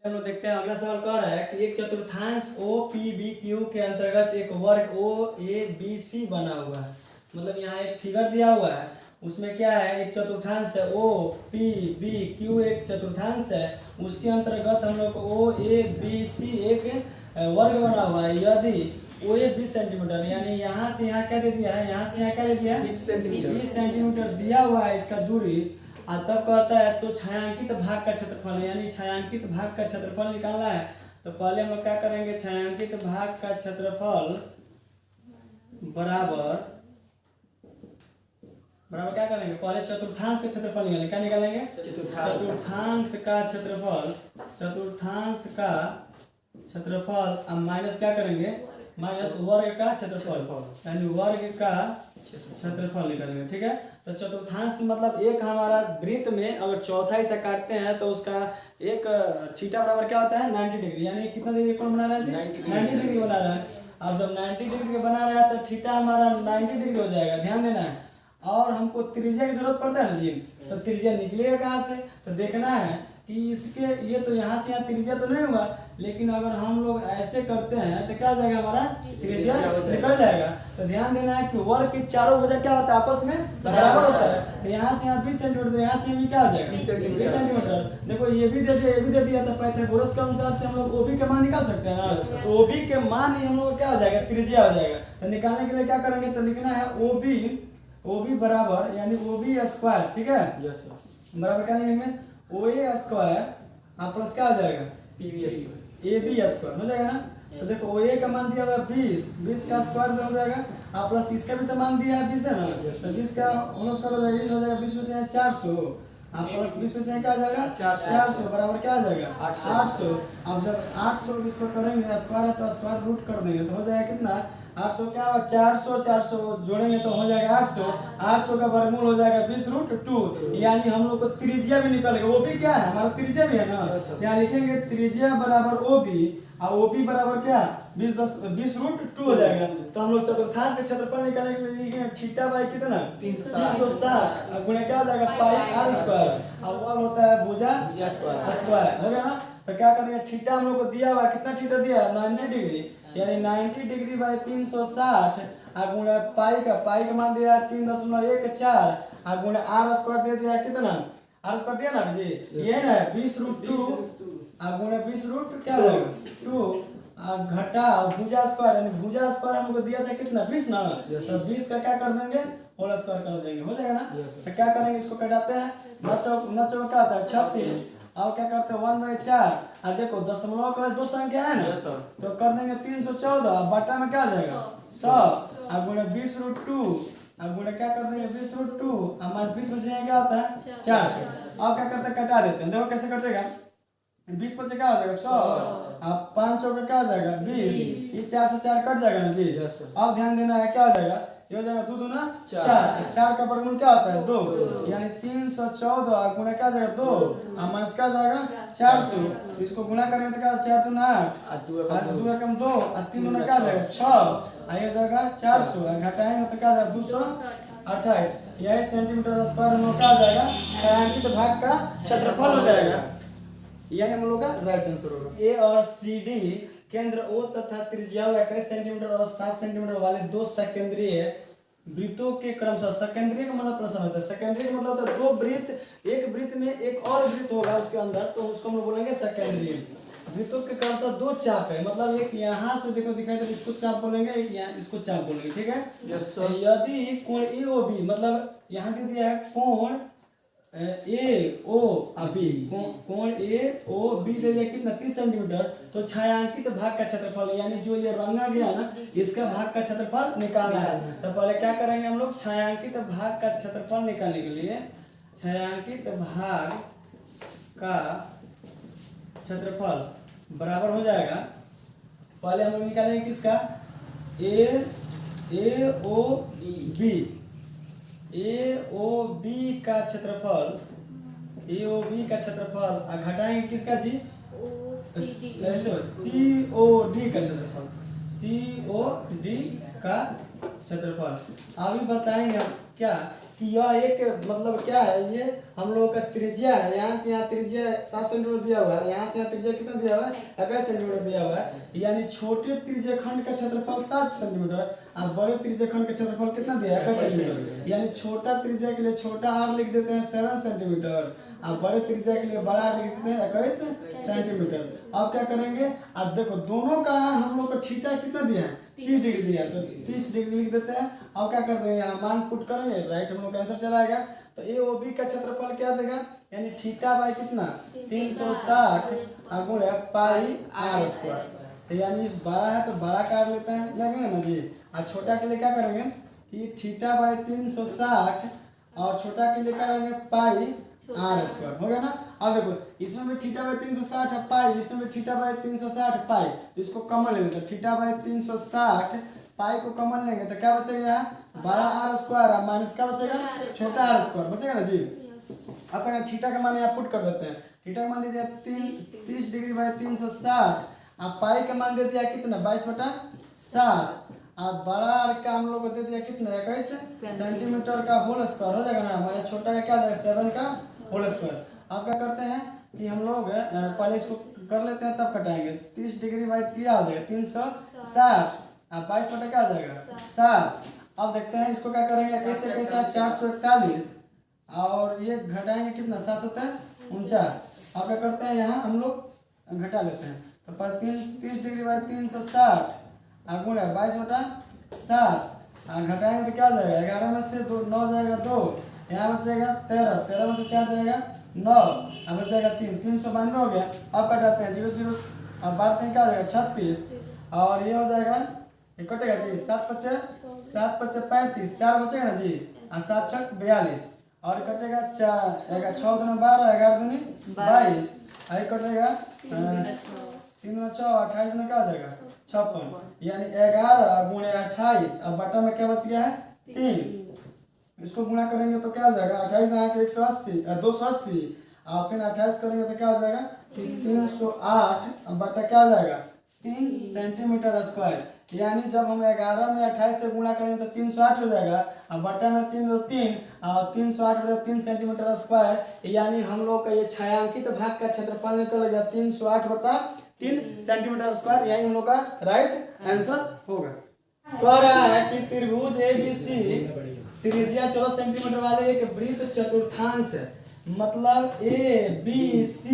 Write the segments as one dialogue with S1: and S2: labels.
S1: हम लोग देखते हैं अगला सवाल कह रहा है कि एक चतुर्थांश ओ पी बी क्यू के अंतर्गत एक वर्ग ओ ए बी सी बना हुआ है। मतलब यहाँ एक फिगर दिया हुआ है, उसमें क्या है, एक चतुर्थांश है ओ पी बी क्यू, एक चतुर्थांश है, उसके अंतर्गत हम लोग ओ ए बी सी एक वर्ग बना हुआ है। यदि ओ ए 20 सेंटीमीटर, यानी यहाँ से यहाँ क्या दे दिया है, यहाँ से यहाँ क्या दे दिया है, 20 सेंटीमीटर दिया हुआ है इसका दूरी। और तब कहता है तो छायांकित भाग का क्षेत्रफल, यानी छायांकित भाग का क्षेत्रफल निकालना है। तो पहले हम लोग क्या करेंगे, छायांकित भाग का क्षेत्रफल बराबर क्या करेंगे, पहले चतुर्थांश का क्षेत्रफल निकालेंगे। क्या निकालेंगे, चतुर्थांश का क्षेत्रफल, चतुर्थांश का क्षेत्रफल। अब माइनस क्या करेंगे, माइनस वर्ग का क्षेत्रफल, यानी वर्ग का क्षेत्रफल निकालेंगे। ठीक है, तो चतुर्थांश मतलब एक हमारा वृत्त में अगर चौथाई से काटते हैं तो उसका एक थीटा बराबर क्या होता है, 90 डिग्री। यानी कितना डिग्री कोण बना रहा है, 90 डिग्री बना रहा है। अब जब 90 डिग्री बना रहा है तो थीटा हमारा 90 डिग्री हो जाएगा, ध्यान देना है। और हमको त्रिज्या की जरूरत पड़ता है ना जी, तो त्रिज्या निकलेगा कहाँ से, तो देखना है कि इसके ये तो यहाँ से यहाँ त्रिज्या तो नहीं हुआ, लेकिन अगर हम लोग ऐसे करते हैं तो क्या हो जाएगा, हमारा त्रिज्या निकल जाएगा। तो ध्यान देना है कि वर्ग की चारों भुजा क्या होता है, आपस में बराबर होता है। तो यहाँ से यहाँ 20 सेंटीमीटर, तो यहाँ से भी क्या हो जाएगा, 20 सेंटीमीटर। देखो ये भी दे दिया, ये भी दे दिया, तो पाइथागोरस के अनुसार से हम लोग ओबी का मान निकाल सकते हैं ना। तो ओबी के मान ही हम लोग क्या हो जाएगा, त्रिज्या हो जाएगा। तो निकालने के लिए क्या करेंगे, तो लिखना है ओबी बराबर, यानी ओबी स्क्वायर, ठीक है, बराबर क्या लिखेंगे, ओ ए स्क्वायर प्लस क्या हो जाएगा, ए बी स्क्वायर हो जाएगा ना। तो देखो ओ ए का मान दिया हुआ 20 का स्क्वायर हो जाएगा, प्लस इसका भी तो मान दिया है 20 है ना, तो 20 का होल स्क्वायर हो जाएगा, हो जाएगा 20 में से 400, प्लस 20 में से क्या हो जाएगा 400 बराबर क्या हो जाएगा 800। अब जब 800 इसको करेंगे स्क्वायर है तो स्क्वायर रूट कर देंगे तो हो जाएगा कितना, 800 क्या होगा, 400 जोड़ेंगे तो हो जाएगा 800 का वर्गमूल हो जाएगा 20√2, यानी हम लोग को त्रिज्या भी निकलेगा। वो भी क्या है, हमारा त्रिज्या भी है ना, यहाँ लिखेंगे त्रिज्या बराबर ओबी, और ओबी बराबर क्या 20√2 हो जाएगा। तो हम लोग चतुर्थांश के क्षेत्रफल निकालने के लिए लिखेंगे थीटा बाई कितना 360 गुणे क्या हो जाएगा पाई आर स्क्वायर, और वन होता है भुजा स्क्वायर, हो गया ना। तो क्या करेंगे, थीटा हम लोग को दिया हुआ, कितना थीटा दिया है 90 डिग्री, यानी 90 डिग्री बाई 360 गुणे पाई का मान दिया 3.14 गुणे आर स्क्वायर दे दिया कितना, आर स्क्वायर दिया ना जी, ये ना 20√2 गुणे 20 क्या होगा 2 घटा भुजा स्क्वायर, यानी भुजा स्क्वायर हम लोग को दिया था कितना 20 ना, तो 20 का क्या कर देंगे होल स्क्वायर कर देंगे, हो जाएगा ना। तो क्या करेंगे, इसको घटाते हैं, 9 क्या होता है 36, और क्या करते हैं 1/4, अब देखो दशमलव के बाद दो संख्या है ना, तो कर देंगे 314, बटा में क्या आ जाएगा 100 गुणे 20√2 गुणे क्या कर देंगे 20√2 माइनस 20 में से क्या होता है 400। अब क्या करते हैं, कटा देते हैं, देखो कैसे कटेगा, 20 पर क्या हो जाएगा 100, अब 5 का क्या हो जाएगा 20, ये 4 से 4 कट जाएगा ना जी। अब ध्यान देना है क्या हो जाएगा, ये हो जाएगा 2 दूना 4 का वर्गमूल क्या होता है 2, यानी 314 गुणा क्या हो जाएगा 2 माइनस क्या हो जाएगा 400, इसको गुणा करेंगे तो क्या 4 दूना 8 2 कम 2 3 दूना क्या हो जाएगा 6, ये हो जाएगा 400, घटाएंगे तो क्या हो जाएगा 228, यही सेंटीमीटर स्क्वायर में क्या हो जाएगा, छायांकित भाग का क्षेत्रफल हो जाएगा। यही हम लोग का राइट आंसर होगा। ए और सी डी केंद्र ओ तथा त्रिज्या 21 सेंटीमीटर और 7 सेंटीमीटर वाले दो सकेंद्रीय वृत्तों के क्रमशः, सेकेंडरी का मतलब प्रश्न होता है, सेकेंडरी का मतलब होता है दो वृत्त, एक वृत्त में एक और वृत्त होगा उसके अंदर, तो उसको हम लोग बोलेंगे सेकेंडरी। वृत्तों के क्रमशः दो चाप है, मतलब एक यहाँ से देखो दिखाई दे, इसको चाप बोलेंगे, एक यहाँ इसको चाप बोलेंगे, ठीक है। यदि कोण ए ओ बी, मतलब यहाँ दे दिया है कोण ए ओ बी, कोण ए ओ बी दे दिया कितना 30 सेंटीमीटर, तो छायांकित भाग का क्षेत्रफल, यानी जो ये रंगा गया ना इसका भाग का क्षेत्रफल निकालना है। तो पहले क्या करेंगे हम लोग, छायांकित भाग का क्षेत्रफल निकालने के लिए छायांकित भाग का क्षेत्रफल बराबर हो जाएगा, पहले हम लोग निकालेंगे किसका ए ओ बी, ए ओ बी का क्षेत्रफल, ए ओ बी का क्षेत्रफल घटाएंगे किसका जी सी ओ डी का क्षेत्रफल, सी ओ डी का क्षेत्रफल। अभी बताएंगे हम क्या कि यह एक मतलब क्या है, ये हम लोगों का त्रिज्या है, यहाँ से यहाँ त्रिज्या 7 सेंटीमीटर दिया हुआ है, यहाँ से यहाँ त्रिज्या कितना दिया हुआ है 21 सेंटीमीटर दिया हुआ है, यानी छोटे त्रिज्या खंड का क्षेत्रफल 60 सेंटीमीटर और बड़े त्रिज्या खंड का क्षेत्रफल कितना दिया है 21 सेंटीमीटर, यानी छोटा त्रिज्या के लिए छोटा आर लिख देते हैं 7 सेंटीमीटर और बड़े त्रिज्या के लिए बड़ा आर लिख देते हैं 21 सेंटीमीटर। अब क्या करेंगे, अब देखो दोनों का हम लोग को थीटा कितना दिया है 30 डिग्री दिया है, तो 30 डिग्री लिख देते हैं। अब क्या कर देंगे, यहाँ मान पुट करेंगे, राइट हम लोग का आंसर चला आएगा। तो ए ओ बी का क्षेत्रफल क्या देगा, यानी थीटा बाई कितना 360 गुणा पाई आर स्क्वायर, तो यानी बड़ा है तो बड़ा का लेते हैं लगेगा ना जी, और छोटा के लिए क्या करेंगे कि थीटा बाई 360 और छोटा के लिए क्या करेंगे पाई आर स्क्वायर, हो गया ना। अब देखो इसमें भी थीटा बाई 360 पाई, इसमें भी थीटा बाई 360 पाई, तो इसको कॉमन ले लेते हैं, थीटा बाई 360 पाई को कॉमन लेंगे तो क्या बचेगा, यहाँ बड़ा आर स्क्वायर माइनस क्या बचेगा छोटा आर स्क्वायर बचेगा ना जी। अब कहना थीटा का मान यहाँ पुट कर देते हैं, थीटा का मान दे दिया 30 डिग्री बाई 360, अब पाई का मान दे दिया कितना 22/7, अब बड़ा आर का हम लोग को दे दिया कितना 21 सेंटीमीटर का होल स्क्वायर हो जाएगा ना, हमारे छोटा का क्या हो जाएगा 7 का होल स्क्वायर। अब क्या करते हैं कि हम लोग पहले इसको कर लेते हैं तब कटाएंगे, 30 डिग्री बाई क्या हो जाएगा 360, अब 22 क्या हो जाएगा 7। अब देखते हैं इसको क्या करेंगे, कैसे कैसे 441 और ये घटाएंगे कितना 749। अब क्या करते हैं यहाँ हम लोग घटा लेते हैं, तो 30 डिग्री बाई 360 गुणा 22/7 घटाएंगे तो क्या हो जाएगा 11 में से 9 जाएगा 2, यहाँ बचेगा 13 में से 4 जाएगा 9, अब बच जाएगा 392 हो गया। अब कटाते हैं 0 0, अब बांटते हैं क्या हो जाएगा 36 और ये हो जाएगा ये कटेगा जी 7 5 35, 4 बचेगा ना जी और 7 6 42 और कटेगा 4 6 2 12 11 2 22 आई कटेगा 3 में 6 28 में क्या हो जाएगा 56, यानी 11 गुणे 28, अब बटा में क्या बच गया है 3, इसको गुणा करेंगे तो क्या हो जाएगा 28 यहाँ के 180 280 और फिर 28 करेंगे तो क्या हो जाएगा 308, अब बटा क्या हो जाएगा 3 सेंटीमीटर स्क्वायर, यानी जब हम 11 में 28 से गुणा करेंगे तो 308 हो जाएगा, अब बटा में 3 और 308 बटा 3 सेंटीमीटर स्क्वायर, यानी हम लोग का ये छायांकित भाग का क्षेत्रफल निकल गया 308 बटा 3 सेंटीमीटर स्क्वायर, यही हम लोग का राइट आंसर होगा। कह रहा है कि त्रिभुज ABC त्रिज्या 14 सेंटीमीटर वाले एक वृत्त चतुर्थांश है, मतलब ABC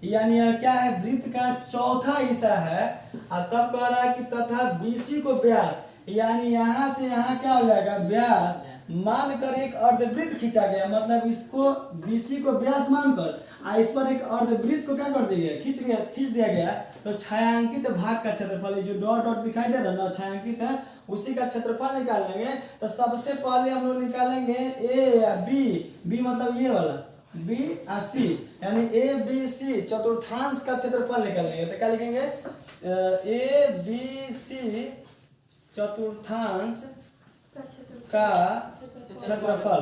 S1: यानी यह क्या है वृत्त का चौथा हिस्सा है, और तब कह रहा है कि तथा BC को व्यास, यानी यहाँ से यहाँ क्या हो जाएगा व्यास मानकर एक अर्धवृत्त खींचा गया, मतलब इसको BC को व्यास मानकर इस पर एक अर्धवृत्त को क्या कर दिया गया खींच दिया गया, तो छायांकित भाग का क्षेत्रफल जो डॉट डॉट दिखाई दे रहा है ना छायांकित है उसी का क्षेत्रफल निकालेंगे। तो सबसे पहले हम लोग निकालेंगे A या B मतलब ये वाला B और C, यानी ABC चतुर्थांश का क्षेत्रफल निकालेंगे, तो क्या लिखेंगे ABC चतुर्थांश का क्षेत्रफल।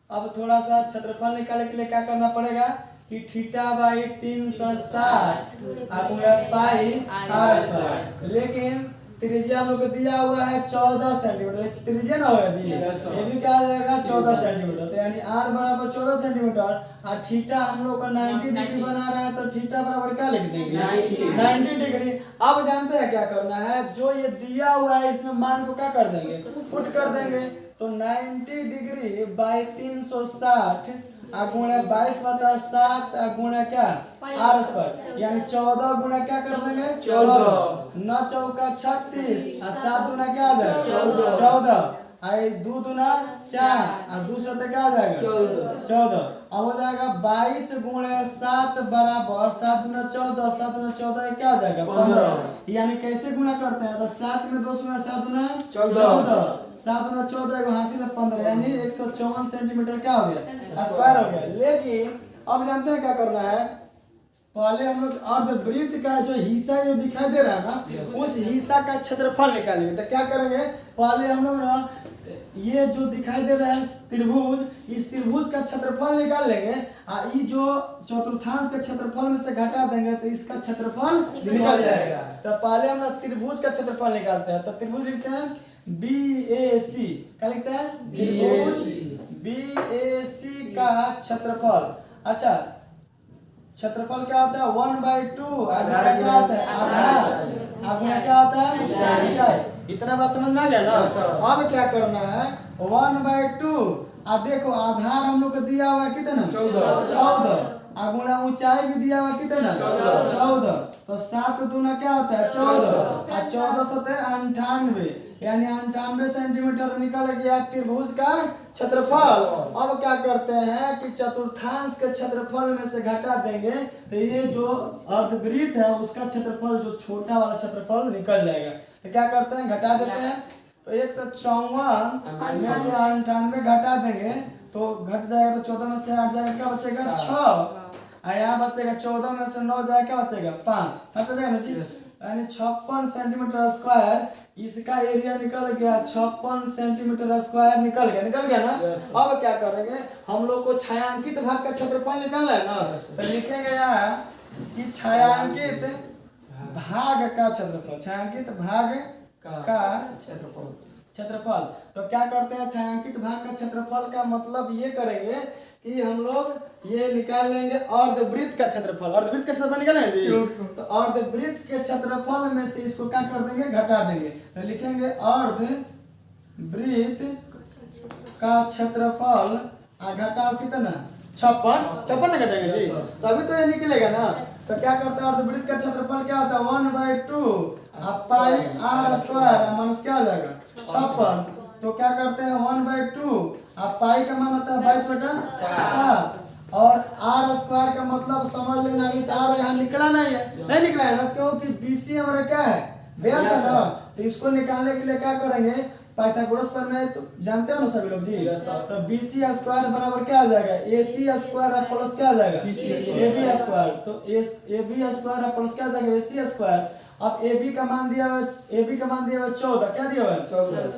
S1: अब थोड़ा सा क्षेत्रफल निकालने के लिए क्या करना पड़ेगा कि थीटा बाई 360 गुणा पाई आर स्क्वायर, लेकिन त्रिज्या हम लोग को दिया हुआ है 14 सेंटीमीटर, त्रिज्या ना होगा जी ये भी क्या आ जाएगा 14 सेंटीमीटर, तो यानी आर बराबर 14 सेंटीमीटर और थीटा हम लोग का 90 डिग्री बना रहा है, तो थीटा बराबर क्या लिख देंगे 90 डिग्री। अब जानते हैं क्या करना है, जो ये दिया हुआ है इसमें मान को क्या कर देंगे पुट कर देंगे, तो 90 डिग्री बाई 360 गुणा 22/7 गुणा क्या आर स्क्वायर, यानी 14 गुणा क्या कर देंगे 14 9 चौका 36 और 7 गुना क्या आ जाएगा 14 आई 2 दूना 4 और 2 से क्या आ जाएगा 14, अब हो जाएगा 22 गुणे 7 बराबर 7 दूना 14 7 दूना 14 क्या हो जाएगा 15, यानी कैसे गुणा करते हैं तो 7 में 2 गुना 7 दूना 14 7 दूना 14 हासिल है 15, यानी 154 सेंटीमीटर क्या हो गया स्क्वायर हो गया। लेकिन अब जानते हैं क्या करना है, पहले हम लोग अर्धवृत्त का जो हिस्सा जो दिखाई दे रहा है ना उस हिस्सा का क्षेत्रफल निकालेंगे। तो क्या करेंगे, पहले हम लोग ना ये जो दिखाई दे रहा है त्रिभुज, इस त्रिभुज का क्षेत्रफल निकाल लेंगे, ये जो चतुर्थांश के क्षेत्रफल में से घटा देंगे तो इसका क्षेत्रफल निकल जाएगा। तो पहले हम लोग त्रिभुज का क्षेत्रफल निकालते हैं, तो त्रिभुज लिखते हैं BAC, क्या लिखते हैं त्रिभुज BAC का क्षेत्रफल। अच्छा, क्षेत्रफल क्या होता है 1/2, आधा क्या होता है आधार, आधा क्या होता है ऊंचाई। इतना बात समझ में आ गया ना। अब क्या करना है 1/2, अब देखो आधार हम लोग को दिया हुआ है कितना 14, अब ऊंचाई भी दिया हुआ कितना 14, तो 7 दूना क्या होता है 14, और 14 सतह 98, यानी 98 सेंटीमीटर निकल गया त्रिभुज का क्षेत्रफल। अब क्या करते हैं कि चतुर्थांश के क्षेत्रफल में से घटा देंगे, तो ये जो अर्धवृत्त है उसका क्षेत्रफल जो छोटा वाला क्षेत्रफल निकल जाएगा। तो क्या करते हैं घटा देते हैं, तो 154 में से 98 घटा देंगे तो घट जाएगा, तो 14 में से 8 जाएगा क्या बचेगा 6, और यहाँ बचेगा 14 में से 9 जाएगा क्या बचेगा 5 बचेगा ना जी। यानी 56 सेंटीमीटर स्क्वायर इसका एरिया निकल गया, 56 सेंटीमीटर स्क्वायर निकल गया ना। अब क्या करेंगे हम लोग को छायांकित भाग का क्षेत्रफल निकालना है ना, तो लिखेंगे यहाँ कि छायांकित भाग का क्षेत्रफल, छायांकित भाग का क्षेत्रफल। तो क्या करते हैं छायांकित भाग का क्षेत्रफल का मतलब ये करेंगे कि हम लोग ये निकाल लेंगे अर्धवृत्त का क्षेत्रफल। अर्धवृत्त का क्षेत्रफल निकालेंगे जी, तो अर्धवृत्त के क्षेत्रफल में से इसको क्या कर देंगे घटा देंगे, तो लिखेंगे अर्धवृत्त का क्षेत्रफल घटाओ कितना 56 ना घटेंगे जी, तो अभी तो ये निकलेगा ना। तो क्या करते हैं अर्धवृत्त का क्षेत्रफल क्या होता है 1/2 पाई r स्क्वायर माइनस क्या हो जाएगा 56, तो क्या करते हैं 1/2 पाई का मान होता है 22/7, और r स्क्वायर का मतलब समझ लेना अभी r यहाँ निकला नहीं निकला है ना, क्योंकि BC हमारा क्या है व्यास है ना। तो इसको निकालने के लिए क्या करेंगे पाइथागोरस प्रमेय तो जानते हो ना सभी लोग जी। तो BC स्क्वायर बराबर क्या आ जाएगा AC स्क्वायर प्लस क्या आ जाएगा AB स्क्वायर, तो AB स्क्वायर प्लस क्या आ जाएगा AC स्क्वायर। अब AB का मान दिया हुआ 14, क्या दिया हुआ है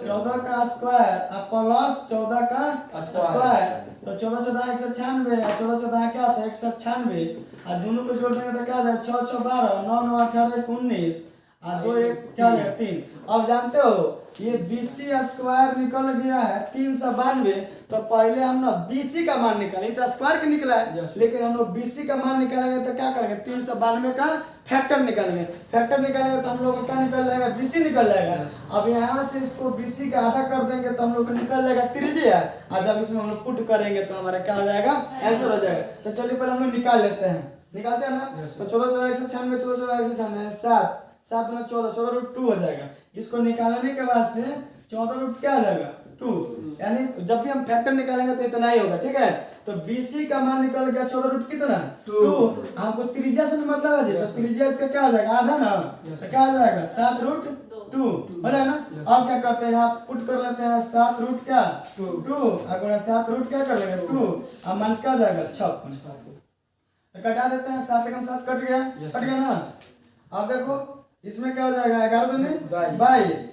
S1: 14 का स्क्वायर प्लस 14 का स्क्वायर, तो 14 14 196, 14 14 क्या होता है 196, और दोनों को जोड़ देंगे तो क्या आ जाएगा 6 6 12, 9 9 18 19, और 2 1 क्या हो जाएगा 3। अब जानते हो ये BC स्क्वायर निकल गया है 392, तो पहले हम ना BC का मान निकालेंगे, तो स्क्वायर का निकला है, लेकिन हम लोग BC का मान निकालेंगे तो क्या करेंगे 392 का फैक्टर निकालेंगे, तो हम लोग का क्या निकल जाएगा BC निकल जाएगा। अब यहाँ से इसको BC का आधा कर देंगे तो हम लोग को निकल जाएगा त्रिज्या, और जब इसमें हम लोग पुट करेंगे तो हमारा क्या हो जाएगा आंसर हो जाएगा। तो चलिए पहले हम लोग निकाल लेते हैं, निकालते हैं ना। तो 14 14 196, 14 14 196, 7 में 14 14 रूट 2 हो जाएगा। इसको निकालने के बाद से 14 रूट क्या आ जाएगा 2, यानी जब भी हम फैक्टर निकालेंगे तो इतना ही होगा, ठीक है। तो BC का मान निकल गया 14 रूट कितना 2, हमको त्रिज्या से मतलब है जी, तो त्रिज्या इसका क्या हो जाएगा आधा ना, तो क्या हो जाएगा 7 रूट 2 हो जाएगा ना। अब क्या करते हैं यहाँ पुट कर लेते हैं 7 रूट क्या 2, अगर 7 रूट क्या कर लेंगे 2, अब माइनस क्या हो जाएगा 56, तो कटा देते हैं 7 एकम 7 कट गया ना। अब देखो इसमें क्या हो जाएगा 11 दूनी 22,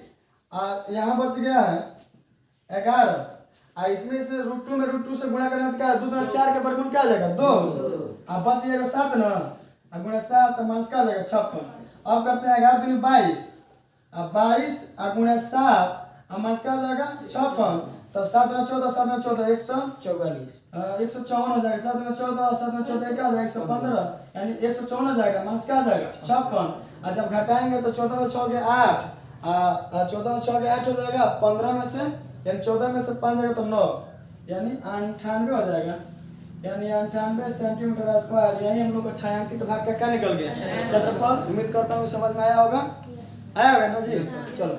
S1: यहाँ बच गया है 11, और इसमें रूट 2 में रूट 2 से गुणा करना तो क्या 2 दूना 4 के वर्गमूल क्या आ जाएगा 2, अब बच जाएगा 7 ना, अब गुणा 7 माइनस क्या आ जाएगा 56। अब करते हैं 11 दूनी 22, अब 22 गुणा 7 माइनस क्या आ जाएगा 56, तो 7 में 14 7 में 14 154 हो जाएगा, 7 में 14 7 में 14 क्या हो जाएगा 115, यानी 154 हो जाएगा, माइनस क्या आ जाएगा 56। और जब घटाएंगे तो 14 में 6 के 8, 14 में 6 के 8 हो जाएगा, 15 में से यानी 14 में से 5 जाएगा तो 9, यानी 98 हो जाएगा, यानी 98 सेंटीमीटर स्क्वायर। यही हम लोग को छायांकित भाग का क्या निकल गया क्षेत्रफल। उम्मीद करता हूँ समझ में आया होगा ना जी। चलो।